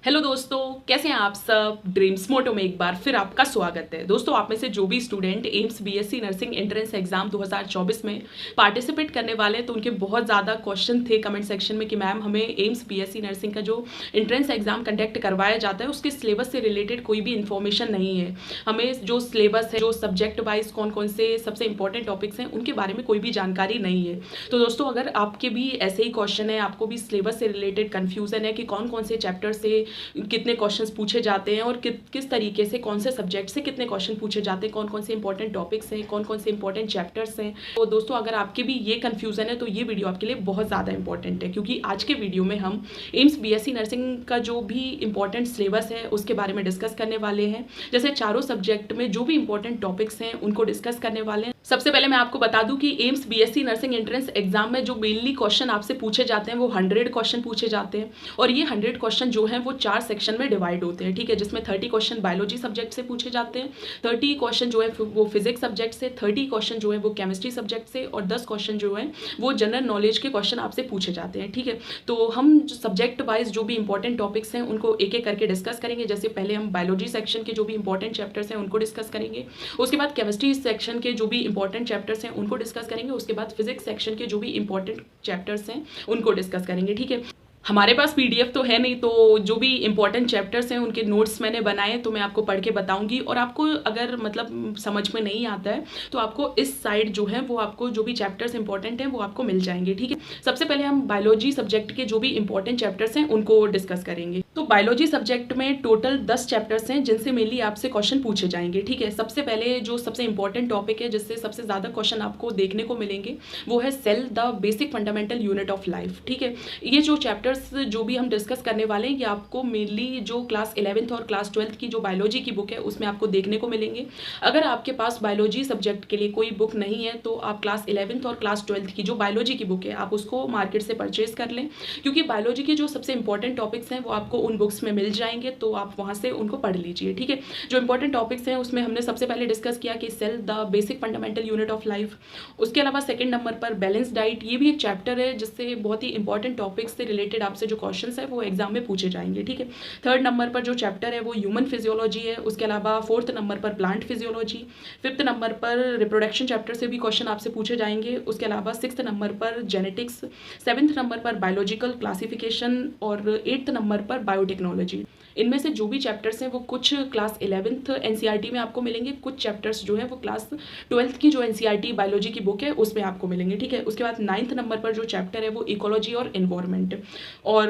Hello दोस्तों, कैसे हैं आप सब। ड्रीम्स मोटो में एक बार फिर आपका स्वागत है। दोस्तों, आप में से जो भी student AIIMS BSc nursing entrance exam 2024 में पार्टिसिपेट करने वाले हैं, तो उनके बहुत ज़्यादा क्वेश्चन थे कमेंट सेक्शन में कि मैम हमें एम्स बीएससी नर्सिंग का जो एंट्रेंस एग्जाम कंडक्ट करवाया जाता है उसके सिलेबस से रिलेटेड कोई भी इन्फॉर्मेशन नहीं है। हमें जो सिलेबस है, जो सब्जेक्ट वाइज कौन कौन से सबसे इंपॉर्टेंट टॉपिक्स हैं, उनके बारे में कोई भी जानकारी नहीं है। तो दोस्तों, अगर आपके भी ऐसे ही क्वेश्चन है, आपको भी सिलेबस से रिलेटेड कन्फ्यूजन है कि कौन कौन से चैप्टर से कितने क्वेश्चंस पूछे जाते हैं और किस तरीके से कौन से सब्जेक्ट से कितने क्वेश्चन पूछे जाते हैं, कौन कौन से इंपॉर्टेंट टॉपिक्स हैं, कौन कौन से इंपॉर्टेंट चैप्टर्स हैं, तो दोस्तों अगर आपके भी ये कन्फ्यूजन है तो ये वीडियो आपके लिए बहुत ज़्यादा इंपॉर्टेंट है, क्योंकि आज के वीडियो में हम एम्स बीएससी नर्सिंग का जो भी इंपॉर्टेंट सिलेबस है उसके बारे में डिस्कस करने वाले हैं। जैसे चारों सब्जेक्ट में जो भी इंपॉर्टेंट टॉपिक्स हैं उनको डिस्कस करने वाले हैं। सबसे पहले मैं आपको बता दूं कि AIIMS BSc nursing entrance exam में जो मेनली क्वेश्चन आपसे पूछे जाते हैं वो 100 क्वेश्चन पूछे जाते हैं, और ये 100 क्वेश्चन जो हैं वो 4 सेक्शन में डिवाइड होते हैं, ठीक है। जिसमें 30 क्वेश्चन बायोलॉजी सब्जेक्ट से पूछे जाते हैं, 30 क्वेश्चन जो है वो फिजिक्स सब्जेक्ट से, 30 क्वेश्चन जो है वो केमिस्ट्री सब्जेक्ट से, और 10 क्वेश्चन जो है वो जनरल नॉलेज के क्वेश्चन आपसे पूछे जाते हैं, ठीक है। तो हम सब्जेक्ट वाइज जो भी इंपॉर्टेंट टॉपिक्स हैं उनको एक एक करके डिस्कस करेंगे। जैसे पहले हम बायोलॉजी सेक्शन के जो भी इंपॉर्टेंट चैप्टर्स हैं उनको डिस्कस करेंगे, उसके बाद केमिस्ट्री सेक्शन के जो भी इंपॉर्टेंट चैप्टर्स हैं उनको डिस्कस करेंगे, उसके बाद फिजिक्स सेक्शन के जो भी इंपॉर्टेंट चैप्टर्स हैं उनको डिस्कस करेंगे, ठीक है। हमारे पास पीडीएफ तो है नहीं, तो जो भी इंपॉर्टेंट चैप्टर्स हैं उनके नोट्स मैंने बनाए तो मैं आपको पढ़ के बताऊंगी, और आपको अगर मतलब समझ में नहीं आता है तो आपको इस साइड जो है वो आपको जो भी चैप्टर्स इंपॉर्टेंट हैं वो आपको मिल जाएंगे, ठीक है। सबसे पहले हम बायोलॉजी सब्जेक्ट के जो भी इंपॉर्टेंट चैप्टर्स हैं उनको डिस्कस करेंगे। तो बायोलॉजी सब्जेक्ट में टोटल 10 चैप्टर्स हैं जिनसे मेनली आपसे क्वेश्चन पूछे जाएंगे, ठीक है। सबसे पहले जो सबसे इंपॉर्टेंट टॉपिक है जिससे सबसे ज़्यादा क्वेश्चन आपको देखने को मिलेंगे वो है cell the basic fundamental unit of life, ठीक है। ये जो चैप्टर्स जो भी हम डिस्कस करने वाले हैं ये आपको मेनली जो क्लास 11th और क्लास 12th की जो बायोलॉजी की बुक है उसमें आपको देखने को मिलेंगे। अगर आपके पास बायोलॉजी सब्जेक्ट के लिए कोई बुक नहीं है तो आप क्लास 11th और क्लास 12th की जो बायोलॉजी की बुक है आप उसको मार्केट से परचेज कर लें, क्योंकि बायोलॉजी के जो सबसे इंपॉर्टेंट टॉपिक्स हैं वो आपको उन बुक्स में मिल जाएंगे, तो आप वहाँ से उनको पढ़ लीजिए, ठीक है। जो इंपॉर्टेंट टॉपिक्स हैं उसमें हमने सबसे पहले डिस्कस किया कि cell the basic fundamental unit of life. उसके अलावा सेकेंड नंबर पर बैलेंस डाइट, ये भी एक चैप्टर है जिससे बहुत ही इंपॉर्टेंट टॉपिक्स से रिलेटेड आपसे जो क्वेश्चन है वो एग्जाम में पूछे जाएंगे, ठीक है। थर्ड नंबर पर जो चैप्टर है वो ह्यूमन फिजियोलॉजी है। उसके अलावा फोर्थ नंबर पर प्लांट फिजियोलॉजी, फिफ्थ नंबर पर रिप्रोडक्शन चैप्टर से भी क्वेश्चन आपसे पूछे जाएंगे। उसके अलावा सिक्स्थ नंबर पर जेनेटिक्स, सेवन्थ नंबर पर बायोलॉजिकल क्लासिफिकेशन, और एट्थ नंबर पर बायोटेक्नोलॉजी। इनमें से जो भी चैप्टर्स हैं वो कुछ क्लास 11th एनसीईआरटी में आपको मिलेंगे, कुछ चैप्टर्स जो है वो क्लास 12th की जो एनसीईआरटी बायोलॉजी की बुक है उसमें आपको मिलेंगे, ठीक है। उसके बाद 9th नंबर पर जो चैप्टर है वो इकोलॉजी और एनवायरनमेंट, और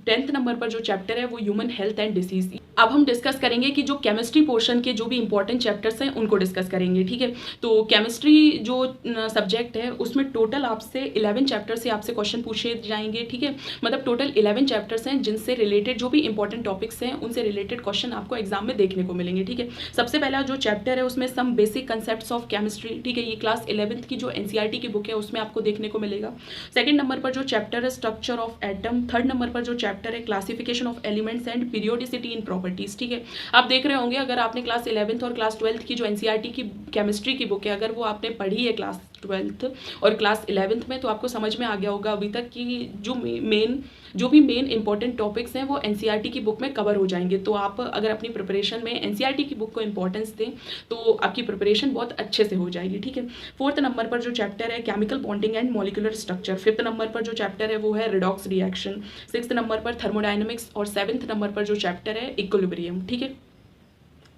10th नंबर पर जो चैप्टर है वो ह्यूमन हेल्थ एंड डिसीज। अब हम डिस्कस करेंगे कि जो केमिस्ट्री पोर्शन के जो भी इंपॉर्टेंट चैप्टर्स हैं उनको डिस्कस करेंगे, ठीक है। तो केमिस्ट्री जो सब्जेक्ट है उसमें टोटल आपसे 11 चैप्टर से आपसे क्वेश्चन पूछे जाएंगे, ठीक है। मतलब टोटल 11 चैप्टर्स हैं जिनसे रिलेटेड जो भी इंपॉर्टेंट टॉपिक्स हैं उनसे रिलेटेड क्वेश्चन आपको एग्जाम में देखने को मिलेंगे, ठीक है। सबसे पहला जो चैप्टर है उसमें some basic concepts of chemistry, ठीक है। ये क्लास 11th की जो एनसीईआरटी की बुक है उसमें आपको देखने को मिलेगा। सेकंड नंबर पर जो चैप्टर है structure of atom, third number पर जो चैप्टर है classification of elements and periodicity in properties, ठीक है। आप देख रहे होंगे अगर आपने क्लास 11th और क्लास 12th की जो एनसीईआरटी की केमिस्ट्री की बुक है अगर वो आपने पढ़ी है क्लास 12th और क्लास 11th में, तो आपको समझ में आ गया होगा अभी तक कि जो भी मेन इंपॉर्टेंट टॉपिक्स हैं वो एनसीईआरटी की बुक में कवर हो जाएंगे। तो आप अगर अपनी प्रिपरेशन में एनसीईआरटी की बुक को इंपॉर्टेंस दें तो आपकी प्रिपरेशन बहुत अच्छे से हो जाएगी, ठीक है। फोर्थ नंबर पर जो चैप्टर है chemical bonding and molecular structure, fifth number पर जो चैप्टर है वो है रिडॉक्स रिएक्शन, सिक्स्थ नंबर पर थर्मोडायनेमिक्स, और सेवन्थ नंबर पर जो चैप्टर है इक्विलिब्रियम, ठीक है।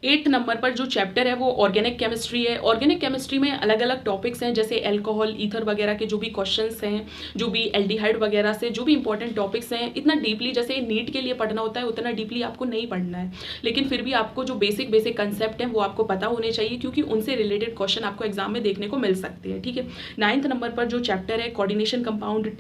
एट्थ नंबर पर जो चैप्टर है वो ऑर्गेनिक केमिस्ट्री है। ऑर्गेनिक केमिस्ट्री में अलग अलग टॉपिक्स हैं जैसे अल्कोहल, ईथर वगैरह के जो भी क्वेश्चंस हैं, जो भी एल्डिहाइड वगैरह से जो भी इंपॉर्टेंट टॉपिक्स हैं, इतना डीपली जैसे नीट के लिए पढ़ना होता है उतना डीपली आपको नहीं पढ़ना है, लेकिन फिर भी आपको जो बेसिक कंसेप्ट हैं वो आपको पता होने चाहिए, क्योंकि उनसे रिलेटेड क्वेश्चन आपको एग्जाम में देखने को मिल सकते हैं, ठीक है। 9th नंबर पर जो चैप्टर है कोऑर्डिनेशन कंपाउंड,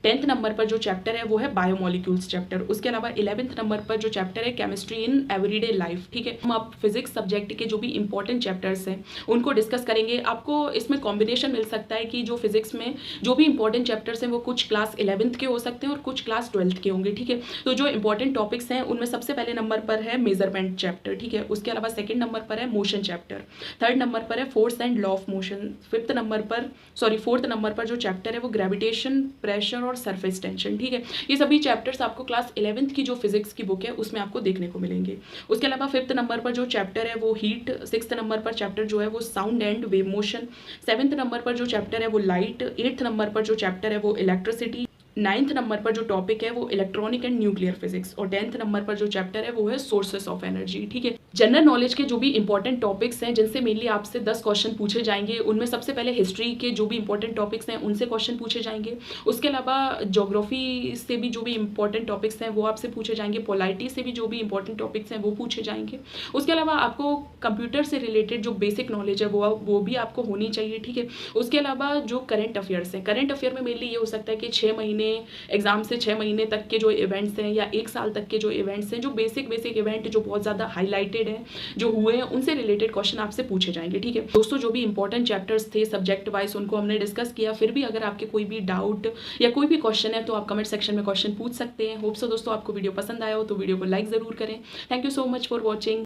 10th नंबर पर जो चैप्टर है वो है बायोमोलिक्यूल्स चैप्टर। उसके अलावा 11th नंबर पर जो चैप्टर है केमिस्ट्री इन एवरीडे लाइफ, ठीक है। हम आप फिजिक्स सब्जेक्ट के जो भी इंपॉर्टेंट चैप्टर्स हैं उनको डिस्कस करेंगे। आपको इसमें कॉम्बिनेशन मिल सकता है कि जो फिजिक्स में जो भी इंपॉर्टेंट चैप्टर्स हैं वो कुछ क्लास 11th के हो सकते हैं और कुछ क्लास 12th के होंगे, ठीक है। तो जो इंपॉर्टेंट टॉपिक्स हैं उनमें सबसे पहले नंबर पर है मेजरमेंट चैप्टर, ठीक है। उसके अलावा सेकेंड नंबर पर है मोशन चैप्टर, थर्ड नंबर पर है force and law of motion, fourth number पर जो चैप्टर है वो ग्रेविटेशन, प्रेशर और सरफेस टेंशन, ठीक है। ये सभी चैप्टर्स आपको क्लास 11th की जो फिजिक्स की बुक है उसमें आपको देखने को मिलेंगे। उसके अलावा 5th नंबर पर जो चैप्टर है वो हीट, 6th नंबर पर चैप्टर जो है वो sound and wave motion, 7th number पर जो चैप्टर है वो लाइट, 8th नंबर पर जो चैप्टर है वो इलेक्ट्रिसिटी, 9th नंबर पर जो टॉपिक है वो इलेक्ट्रॉनिक एंड न्यूक्लियर फिजिक्स, और 10th नंबर पर जो चैप्टर है वो है सोर्सेस ऑफ एनर्जी, ठीक है। जनरल नॉलेज के जो भी इंपॉर्टेंट टॉपिक्स हैं जिनसे मेनली आपसे 10 क्वेश्चन पूछे जाएंगे, उनमें सबसे पहले हिस्ट्री के जो भी इंपॉर्टेंट टॉपिक्स हैं उनसे क्वेश्चन पूछे जाएंगे। उसके अलावा ज्योग्राफी से भी जो भी इंपॉर्टेंट टॉपिक्स हैं वो आपसे पूछे जाएंगे, पोलाइटी से भी जो भी इंपॉर्टेंट टॉपिक्स हैं वो पूछे जाएंगे। उसके अलावा आपको कंप्यूटर से रिलेटेड जो बेसिक नॉलेज है वो भी आपको होनी चाहिए, ठीक है। उसके अलावा जो करंट अफेयर्स हैं, करंट अफेयर में मेनली ये हो सकता है कि 6 महीने एग्जाम से 6 महीने तक के जो इवेंट्स हैं या 1 साल तक के जो इवेंट्स हैं, जो बेसिक इवेंट जो बहुत ज़्यादा हाईलाइटेड हैं, जो हुए हैं, उनसे रिलेटेड क्वेश्चन आपसे पूछे जाएंगे, ठीक है। दोस्तों जो भी इंपॉर्टेंट चैप्टर्स थे सब्जेक्ट वाइज उनको हमने डिस्कस किया। फिर भी अगर आपके कोई भी डाउट या कोई भी क्वेश्चन है तो आप कमेंट सेक्शन में क्वेश्चन पूछ सकते हैं। होप सो दोस्तों आपको वीडियो पसंद आया हो तो वीडियो को लाइक ज़रूर करें। Thank you so much for watching.